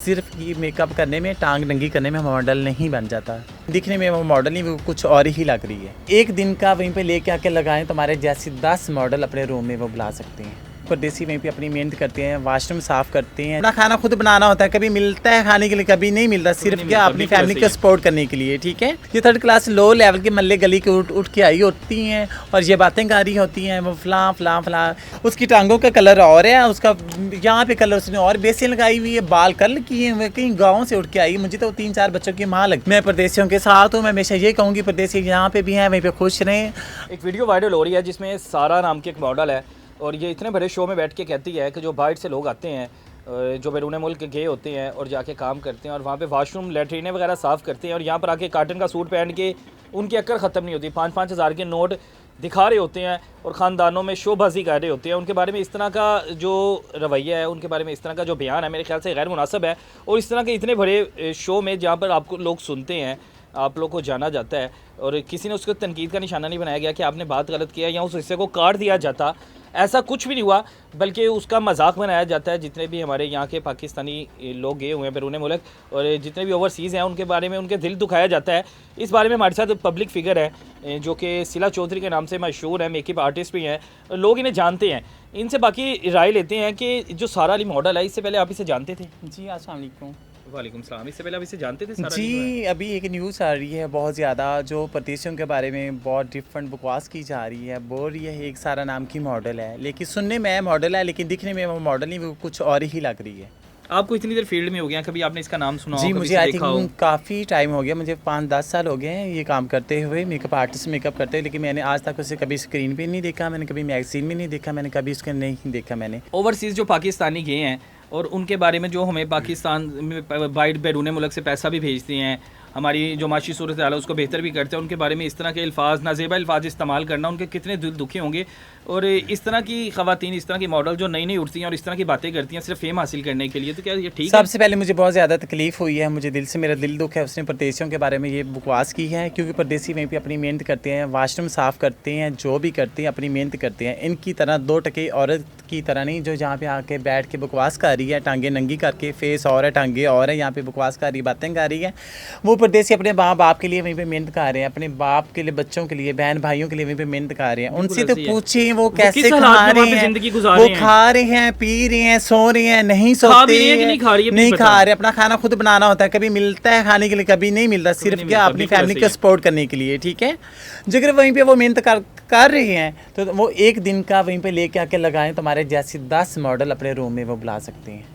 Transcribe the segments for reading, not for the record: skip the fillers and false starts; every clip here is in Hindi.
सिर्फ ये मेकअप करने में, टांग नंगी करने में मॉडल नहीं बन जाता। दिखने में वो मॉडल नहीं, वो कुछ और ही लग रही है। एक दिन का वहीं पे लेके आके लगाएं तो हमारे जैसे 10 मॉडल अपने रूम में वो बुला सकते हैं। परदेसी वहीं पे अपनी मेहनत करते हैं, वॉशरूम साफ करते हैं, अपना खाना खुद बनाना होता है। कभी मिलता है खाने के लिए, कभी नहीं मिलता, सिर्फ क्या अपनी फैमिली को सपोर्ट करने के लिए। ठीक है, ये 3rd क्लास लो लेवल के मल्ले गली के उठ के आई होती हैं और ये बातें कर रही होती हैं, वो फलां फलां फलां। उसकी टांगों का कलर और है, उसका यहाँ पे कलर उसने और बेसिन लगाई हुई है, बाल कर्ल किए हुए, कहीं गाँव से उठ के आई। मुझे तो 3-4 बच्चों की माँ लग। मैं परदेसियों के साथ हूँ, मैं हमेशा ये कहूँगी परदेसी यहाँ पे भी हैं, वहीं पे खुश रहें। एक वीडियो वायरल हो रही है जिसमें सारा नाम की एक मॉडल है और ये इतने बड़े शो में बैठ के कहती है कि जो बाहर से लोग आते हैं, जो बैरून मुल्क गए होते हैं और जाके काम करते हैं और वहाँ पे वॉशरूम लैट्रीनें वगैरह साफ़ करते हैं और यहाँ पर आके कॉटन का सूट पहन के उनकी अक्कर ख़त्म नहीं होती, 5-5 हज़ार के नोट दिखा रहे होते हैं और ख़ानदानों में शोबाजी कर रहे होते हैं। उनके बारे में इस तरह का जो रवैया है, उनके बारे में इस तरह का जो बयान है, मेरे ख्याल से गैर मुनासिब है। और इस तरह के इतने बड़े शो में जहाँ पर आपको लोग सुनते हैं, आप लोग को जाना जाता है और किसी ने उसको तनकीद का निशाना नहीं बनाया गया कि आपने बात गलत किया या उस हिस्से को काट दिया जाता, ऐसा कुछ भी नहीं हुआ, बल्कि उसका मजाक बनाया जाता है। जितने भी हमारे यहाँ के पाकिस्तानी लोग गए हुए हैं बैरून मुल्क और जितने भी ओवरसीज़ हैं, उनके बारे में उनके दिल दुखाया जाता है। इस बारे में हमारे साथ पब्लिक फ़िगर है जो कि सिला चौधरी के नाम से मशहूर है, मेकअप आर्टिस्ट भी हैं, लोग इन्हें जानते हैं। इनसे बाकी राय लेते हैं कि जो सारा अली मॉडल है, इससे पहले आप इसे जानते थे? जी अस्सलाम वालेकुम। वालेकुम सलाम। इससे पहले आप इसे जानते थे? सारा जी, अभी एक न्यूज़ आ रही है बहुत ज़्यादा, जो परदेसियों के बारे में बहुत डिफरेंट बकवास की जा रही है। बोल रही है एक सारा नाम की मॉडल है, लेकिन सुनने में मॉडल है, लेकिन दिखने में वो मॉडल नहीं, वो कुछ और ही लग रही है। आपको इतनी देर फील्ड में हो गया, कभी आपने इसका नाम सुना हो? जी, कभी मुझे इसे आई देखा हो? थिंक काफ़ी टाइम हो गया, मुझे 5-10 साल हो गए हैं ये काम करते हुए, मेकअप आर्टिस्ट मेकअप करते हुए। लेकिन मैंने आज तक उसे कभी स्क्रीन पे नहीं देखा, मैंने कभी मैगजीन में नहीं देखा, मैंने कभी उसके नहीं देखा मैंने। ओवरसीज़ जो पाकिस्तानी गए हैं और उनके बारे में जो हमें पाकिस्तान में बाइट बैरून मुल्क से पैसा भी भेजते हैं, हमारी जो माशी सूरत हाल है उसको बेहतर भी करते हैं, उनके बारे में इस तरह के अल्फाज, नाजेबा अल्फाज इस्तेमाल करना, उनके कितने दिल दुखी होंगे। और इस तरह की ख़वातीन, इस तरह की मॉडल जो नई नई उठती हैं और इस तरह की बातें करती हैं सिर्फ फेम हासिल करने के लिए, तो क्या ये ठीक है? सबसे पहले मुझे बहुत ज़्यादा तकलीफ़ हुई है, मुझे दिल से, मेरा दिल दुख है। उसने परदेसियों के बारे में ये बकवास की है, क्योंकि परदेसी वहीं पे अपनी मेहनत करते हैं, वॉशरूम साफ़ करते हैं, जो भी करते हैं अपनी मेहनत करते हैं। इनकी तरह 2 टके औरत की तरह नहीं जो जहाँ पे आके बैठ के बकवास कर रही है, टांगे नंगी करके, फेस और है, टांगे और है, यहाँ पे बकवास कर रही, बातें कर रही है। वो परदेसी अपने माँ बाप के लिए वहीं पे मेहनत कर रहे हैं, अपने बाप के लिए, बच्चों के लिए, बहन भाइयों के लिए वहीं पे मेहनत कर रहे हैं। उनसे तो पूछें वो कैसे खा रहे हैं, वो खा रहे हैं, पी रहे हैं, सो रहे हैं, नहीं सोते, नहीं खा रहे, अपना खाना खुद बनाना होता है। कभी मिलता है खाने के लिए, कभी नहीं मिलता, सिर्फ क्या अपनी फैमिली को सपोर्ट करने के लिए। ठीक है, जगह वहीं पे वो मेहनत कर रहे हैं तो वो एक दिन का वहीं पे लेके आके लगाएं तो हमारे जैसे 10 मॉडल अपने रूम में वो बुला सकते हैं।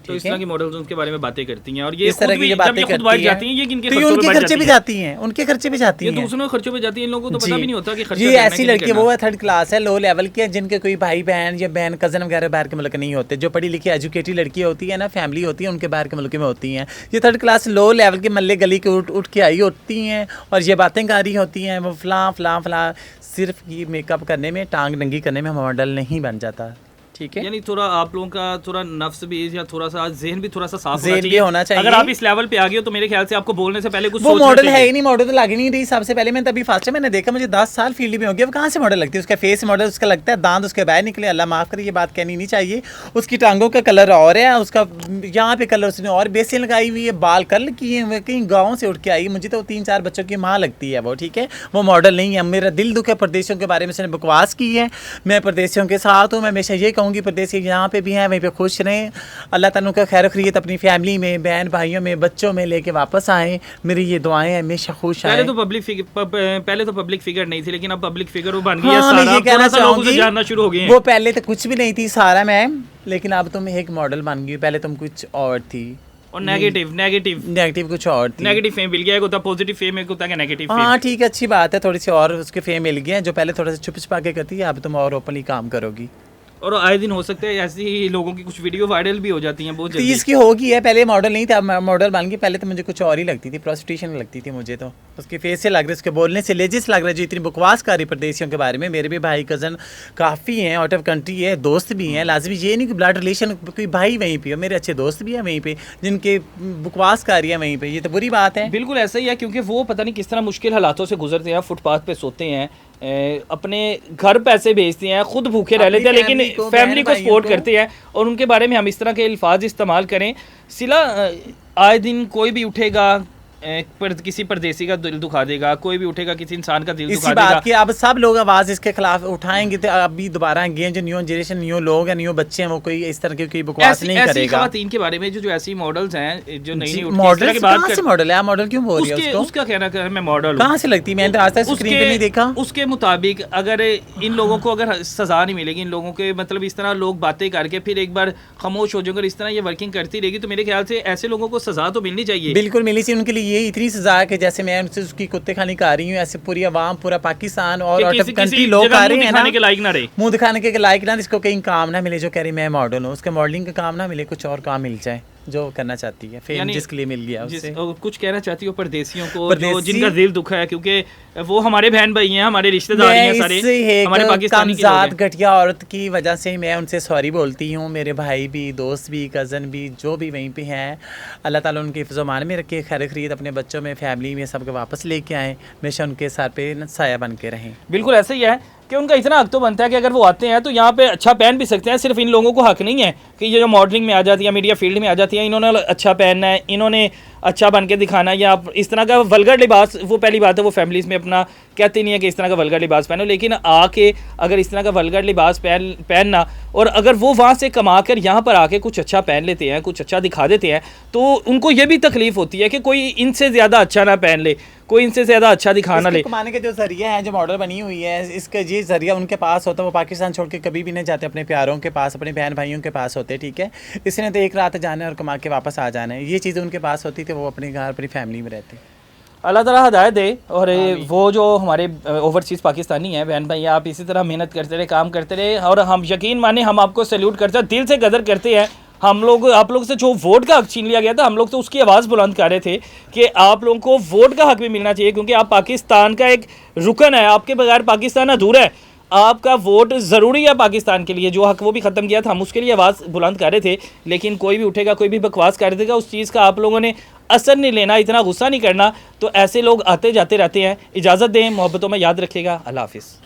तो इस तरह की मॉडल्स उनके बारे में बातें करती हैं और ये इस तरह की बातें करती हैं, ये किनके तो उनके खर्चे पे जाती हैं, उनके खर्चे पे जाती हैं, ये दूसरों के खर्चों पे जाती हैं। इन लोगों को तो पता भी नहीं होता कि खर्चा ये ऐसी लड़की वो है 3rd क्लास है, लो लेवल की है, जिनके कोई भाई बहन या बहन कजन वगैरह बाहर के मुल्क नहीं होते। जो पढ़ी लिखी एजुकेटेड लड़की होती है ना, फैमिली होती है, उनके बाहर के मुल्क में होती हैं। ये 3rd क्लास लो लेवल के मल्ले गली के उठ के आई होती हैं और ये बातें कर रही होती हैं, वो फलां फलां फलां। सिर्फ ये मेकअप करने में, टांग नंगी करने में मॉडल नहीं बन जाता। ठीक है, यानी थोड़ा आप लोगों का थोड़ा नफ्स भी या थोड़ा सा जहन भी थोड़ा सा साफ होना चाहिए। अगर आप इस लेवल पे आ गए हो तो मेरे ख्याल से आपको बोलने से पहले कुछ वो मॉडल है ही नहीं, मॉडल तो लग ही नहीं रही। सबसे पहले मैं तभी फर्स्ट मैंने देखा, मुझे 10 साल फील्ड में हो गया, वो कहाँ से मॉडल लगती है? उसका फेस मॉडल उसका लगता है, दांत उसके बाहर निकले, अल्लाह माफ़ करे, ये बात कहनी नहीं चाहिए। उसकी टांगों का कलर और है, उसका यहाँ पे कलर उसने और बेसिन लगाई हुई है, बाल कर्ल किए हुए, कहीं गाँव से उठ के आई। मुझे तो 3-4 बच्चों की माँ लगती है वो। ठीक है, वो मॉडल नहीं है। मेरा दिल दुख है परदेसियों के बारे में, उसने बकवास की है। मैं परदेसियों के साथ हूँ, मैं हमेशा ये कहूँगी परदेसी यहाँ पे भी हैं, वहीं पे खुश रहें। अल्लाह ताला का खैर खैरियत अपनी फैमिली में, बहन भाइयों में, बच्चों में लेके वापस आएँ। मेरी ये दुआएं हैं, हमेशा खुश आए। पहले तो पब्लिक फिगर नहीं थी, लेकिन अब पब्लिक फिगर वो बन गई है। हाँ, मैं ये कहना चाहूँगी, जानना शुरू हो गए। वो पहले तो कुछ भी नहीं थी सारा मैम, लेकिन अब तुम एक मॉडल बन गई। पहले तुम कुछ और थी और नेगेटिव कुछ और थी। नेगेटिव फेम मिल गया, एक होता पॉजिटिव फेम, एक होता है नेगेटिव फेम। हाँ ठीक है, अच्छी बात है, थोड़ी सी और उसके फेम मिल गया। जो पहले थोड़ा सा छुप छुपा के करती है, अब तुम और ओपनली काम करोगी। और आए दिन हो सकता है ऐसी ही लोगों की कुछ वीडियो वायरल भी हो जाती हैं बहुत जल्दी। 30 की होगी है, पहले मॉडल नहीं था, मॉडल बन गई। पहले तो मुझे कुछ और ही लगती थी, प्रोस्टिट्यूशन लगती थी मुझे तो। उसके फेस से लग रहा है, उसके बोलने से लेजिस लग रहा है, जो इतनी बकवास कर रही परदेसियों के बारे में। मेरे भी भाई कज़न काफ़ी हैं, आउट ऑफ कंट्री है, दोस्त भी हैं। लाजमी ये नहीं कि ब्लड रिलेशन कोई भाई वहीं पे हो, मेरे अच्छे दोस्त भी हैं वहीं पे, जिनके बकवास कर रही है वहीं पे। ये तो बुरी बात है। बिल्कुल ऐसा ही है, क्योंकि वो पता नहीं किस तरह मुश्किल हालातों से गुजरते हैं, फुटपाथ पे सोते हैं, अपने घर पैसे भेजते हैं, खुद भूखे रह अपनी लेते हैं, लेकिन फैमिली को, फैमिली को बहन सपोर्ट भाइयों को। करते हैं और उनके बारे में हम इस तरह के अल्फाज इस्तेमाल करें। सिला आए दिन कोई भी उठेगा पर किसी परदेसी का दिल दुखा देगा, कोई भी उठेगा किसी इंसान का दिल इसी दुखा बात देगा। की अब सब लोग आवाज इसके खिलाफ उठाएंगे तो अभी दोबारा अगेन जो न्यू जनरेशन, न्यू लोग हैं, न्यू बच्चे हैं, वो कोई इस तरह की कोई बकवास नहीं ऐसी करेगा। खवातीन के बारे में जो ऐसी मॉडल्स हैं जो नई नई उठती हैं, इस मॉडल तरह की बात कहाँ से कर, मॉडल है? आप मॉडल क्यों बोल रही है उसके उसको? उसका कहना कि मैं मॉडल हूँ। कहाँ से लगती है? मैंने तो आज तक स्क्रीन पे नहीं देखा। उसके मुताबिक अगर इन लोगों को अगर सजा नहीं मिलेगी, इन लोगों के मतलब इस तरह लोग बातें करके फिर एक बार खामोश हो जाएंगे और इस तरह ये वर्किंग करती रहेगी, तो मेरे ख्याल से ऐसे लोगों को सजा तो मिलनी चाहिए। बिल्कुल मिली थी उनके लिए। ये इतनी सजा है कि जैसे मैं उनसे उसकी कुत्ते खानी खा रही हूँ, ऐसे पूरी आवाम, पूरा पाकिस्तान और कि आउट ऑफ किसी कंट्री लोग जगह आ मुंह रहे हैं दिखाने ना, के लायक ना रहे। मुंह दिखाने के लायक ना, इसको कहीं काम ना मिले जो कह रही मैं मॉडल हूँ, उसके मॉडलिंग का काम ना मिले, कुछ और काम मिल जाए जो करना चाहती है, फेम यानी जिसके लिए मिल गया उससे। कुछ कहना चाहती हो परदेसियों को, जो परदेसी- जिनका दिल दुखा है, क्योंकि वो हमारे बहन भाई हैं, हमारे रिश्तेदार हैं सारे, हमारे पाकिस्तानी के लोग कमजात हैं। घटिया औरत की वजह से मैं उनसे सॉरी बोलती हूँ। मेरे भाई भी, दोस्त भी, कज़न भी, जो भी वहीं पे हैं, अल्लाह ताला उनके हिफ्ज़-ओ-मान में रखे, खैर खरीद अपने बच्चों में, फैमिली में सबके वापस लेके आएँ, हमेशा उनके सर पे साया बन के रहें। बिल्कुल ऐसे ही है कि उनका इतना हक तो बनता है कि अगर वो आते हैं तो यहाँ पे अच्छा पहन भी सकते हैं। सिर्फ इन लोगों को हक नहीं है कि ये जो मॉडलिंग में आ जाती है, मीडिया फील्ड में आ जाती है, इन्होंने अच्छा पहनना है, इन्होंने अच्छा बन के दिखाना है, या इस तरह का वल्गर लिबास, वो पहली बात है वो फैमिलीज़ में अपना कहते नहीं है कि इस तरह का वल्गर लिबास पहनो, लेकिन आके अगर इस तरह का वल्गर लिबास पहनना और अगर वो वहाँ से कमा कर यहाँ पर आके कुछ अच्छा पहन लेते हैं, कुछ अच्छा दिखा देते हैं, तो उनको ये भी तकलीफ़ होती है कि कोई इनसे ज़्यादा अच्छा ना पहन ले, कोई इनसे ज़्यादा अच्छा दिखा ना ले। कमाने के जो जरिया है, जो मॉडल बनी हुई है, इसका ये जरिया उनके पास होता है, वो पाकिस्तान छोड़ के कभी भी नहीं जाते, अपने प्यारों के पास, अपने बहन भाइयों के पास होते, ठीक है। इसने तो एक रात जाना है और कमा के वापस आ जाना है, ये चीज़ें उनके पास होती थी, वो अपने घर अपनी फैमिली में रहते। अल्लाह ताला हदायत दे। और वो जो हमारे ओवरसीज़ पाकिस्तानी हैं बहन भाई, आप इसी तरह मेहनत करते रहे, काम करते रहे, और हम यकीन माने हम आपको सैल्यूट करते हैं, दिल से कदर करते हैं। हम लोग आप लोग से जो वोट का हक छीन लिया गया था, हम लोग तो उसकी आवाज़ बुलंद कर रहे थे कि आप लोगों को वोट का हक भी मिलना चाहिए, क्योंकि आप पाकिस्तान का एक रुकन है, आपके बगैर पाकिस्तान अधूरा है, आपका वोट ज़रूरी है पाकिस्तान के लिए। जो हक वो भी ख़त्म किया था, हम उसके लिए आवाज़ बुलंद कर रहे थे, लेकिन कोई भी उठेगा, कोई भी बकवास कर देगा, उस चीज़ का आप लोगों ने असर नहीं लेना, इतना गुस्सा नहीं करना। तो ऐसे लोग आते जाते रहते हैं। इजाज़त दें, मोहब्बतों में याद रखिएगा। अल्लाह हाफिज़।